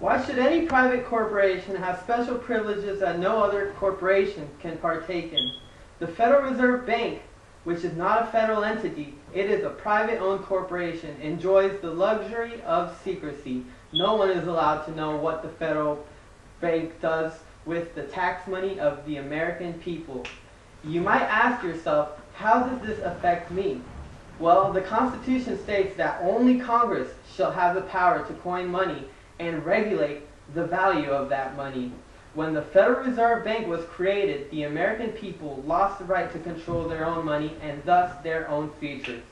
Why should any private corporation have special privileges that no other corporation can partake in? The Federal Reserve Bank, which is not a federal entity, it is a private-owned corporation, enjoys the luxury of secrecy. No one is allowed to know what the federal bank does with the tax money of the American people. You might ask yourself, how does this affect me? Well, the Constitution states that only Congress shall have the power to coin money and regulate the value of that money. When the Federal Reserve Bank was created, the American people lost the right to control their own money and thus their own futures.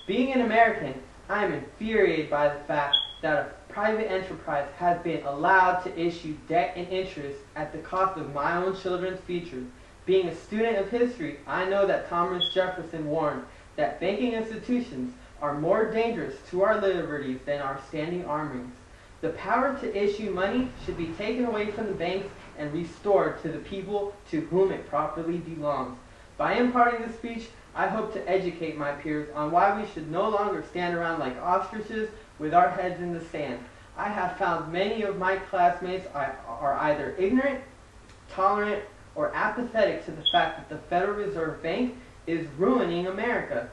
Being an American, I am infuriated by the fact that a private enterprise has been allowed to issue debt and interest at the cost of my own children's future. Being a student of history, I know that Thomas Jefferson warned that banking institutions are more dangerous to our liberties than our standing armies. The power to issue money should be taken away from the banks and restored to the people to whom it properly belongs. By imparting this speech, I hope to educate my peers on why we should no longer stand around like ostriches with our heads in the sand. I have found many of my classmates are either ignorant, tolerant, or apathetic to the fact that the Federal Reserve Bank is ruining America.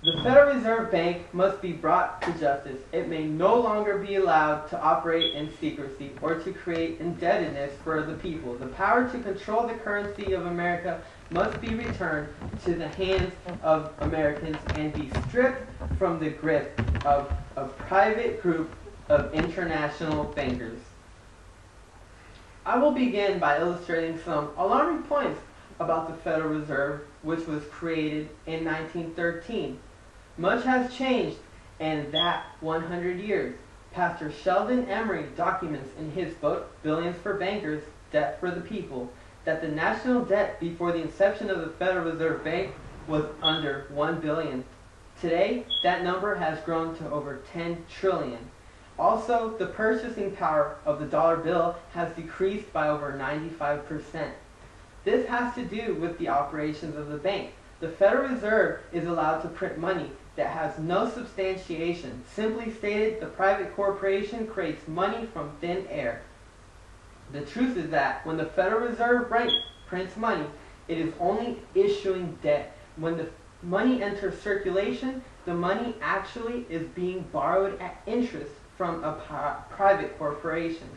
The Federal Reserve Bank must be brought to justice. It may no longer be allowed to operate in secrecy or to create indebtedness for the people. The power to control the currency of America must be returned to the hands of Americans and be stripped from the grip of a private group of international bankers. I will begin by illustrating some alarming points about the Federal Reserve, which was created in 1913. Much has changed in that 100 years. Pastor Sheldon Emery documents in his book, Billions for Bankers, Debt for the People, that the national debt before the inception of the Federal Reserve Bank was under $1 billion. Today, that number has grown to over $10 trillion. Also, the purchasing power of the dollar bill has decreased by over 95%. This has to do with the operations of the bank. The Federal Reserve is allowed to print money that has no substantiation. Simply stated, the private corporation creates money from thin air. The truth is that when the Federal Reserve Bank prints money, it is only issuing debt. When the money enters circulation, the money actually is being borrowed at interest from a private corporation.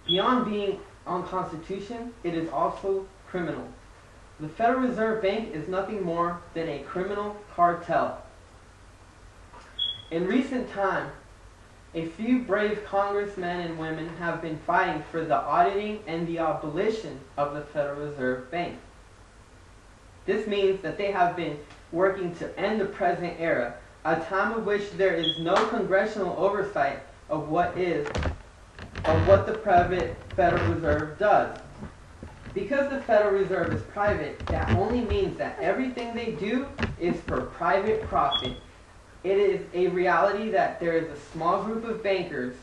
Beyond being unconstitutional, it is also criminal. The Federal Reserve Bank is nothing more than a criminal cartel. In recent time, a few brave congressmen and women have been fighting for the auditing and the abolition of the Federal Reserve Bank. This means that they have been working to end the present era, a time of which there is no congressional oversight of what the private Federal Reserve does. Because the Federal Reserve is private, that only means that everything they do is for private profit. It is a reality that there is a small group of bankers,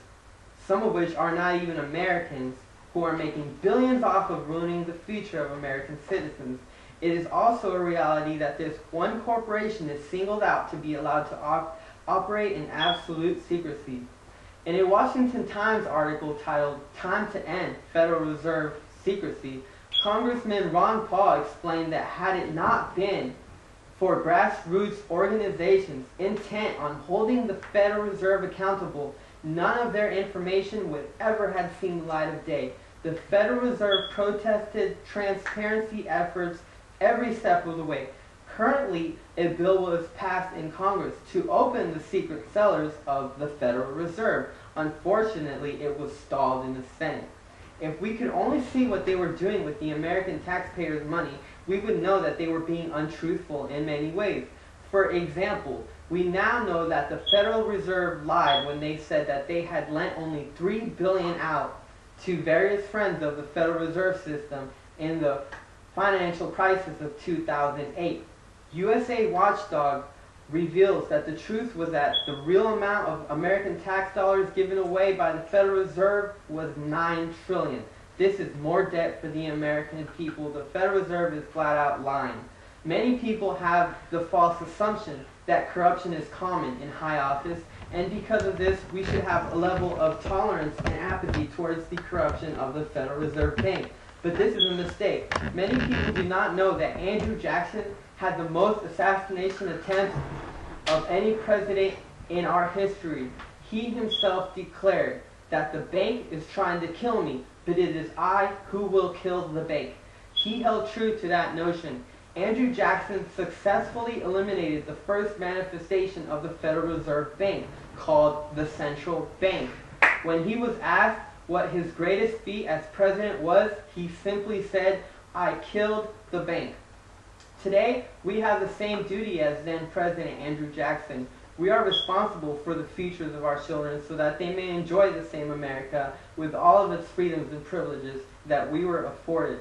some of which are not even Americans, who are making billions off of ruining the future of American citizens. It is also a reality that this one corporation is singled out to be allowed to operate in absolute secrecy. In a Washington Times article titled "Time to End Federal Reserve Secrecy," Congressman Ron Paul explained that had it not been for grassroots organizations intent on holding the Federal Reserve accountable, none of their information would ever have seen the light of day. The Federal Reserve protested transparency efforts every step of the way. Currently, a bill was passed in Congress to open the secret cellars of the Federal Reserve. Unfortunately, it was stalled in the Senate. If we could only see what they were doing with the American taxpayers' money, we would know that they were being untruthful in many ways. For example, we now know that the Federal Reserve lied when they said that they had lent only $3 billion out to various friends of the Federal Reserve System in the financial crisis of 2008. USA Watchdog reveals that the truth was that the real amount of American tax dollars given away by the Federal Reserve was $9 trillion. This is more debt for the American people. The Federal Reserve is flat out lying. Many people have the false assumption that corruption is common in high office, and because of this, we should have a level of tolerance and apathy towards the corruption of the Federal Reserve Bank. But this is a mistake. Many people do not know that Andrew Jackson had the most assassination attempts of any president in our history. He himself declared that the bank is trying to kill me, but it is I who will kill the bank. He held true to that notion. Andrew Jackson successfully eliminated the first manifestation of the Federal Reserve Bank, called the central bank. When he was asked what his greatest feat as president was, he simply said, "I killed the bank." Today, we have the same duty as then President Andrew Jackson. We are responsible for the futures of our children so that they may enjoy the same America with all of its freedoms and privileges that we were afforded.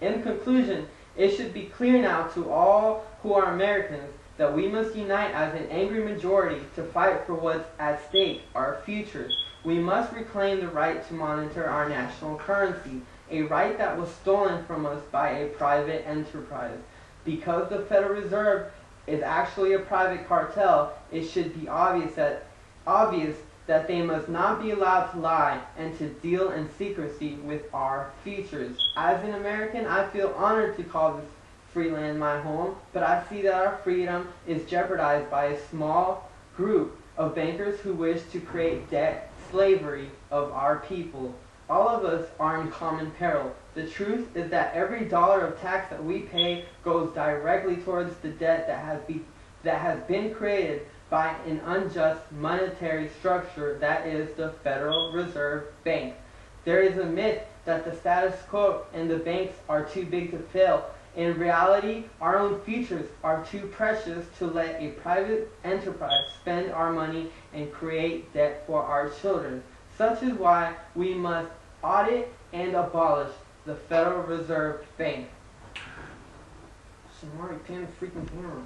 In conclusion, it should be clear now to all who are Americans that we must unite as an angry majority to fight for what's at stake, our futures. We must reclaim the right to monitor our national currency, a right that was stolen from us by a private enterprise. Because the Federal Reserve is actually a private cartel, it should be obvious that they must not be allowed to lie and to deal in secrecy with our futures. As an American, I feel honored to call this free land my home, but I see that our freedom is jeopardized by a small group of bankers who wish to create debt slavery of our people. All of us are in common peril. The truth is that every dollar of tax that we pay goes directly towards the debt that has been created by an unjust monetary structure that is the Federal Reserve Bank. There is a myth that the status quo and the banks are too big to fail. In reality, our own futures are too precious to let a private enterprise spend our money and create debt for our children. Such is why we must audit and abolish the Federal Reserve Bank. Shamari, pan the freaking camera.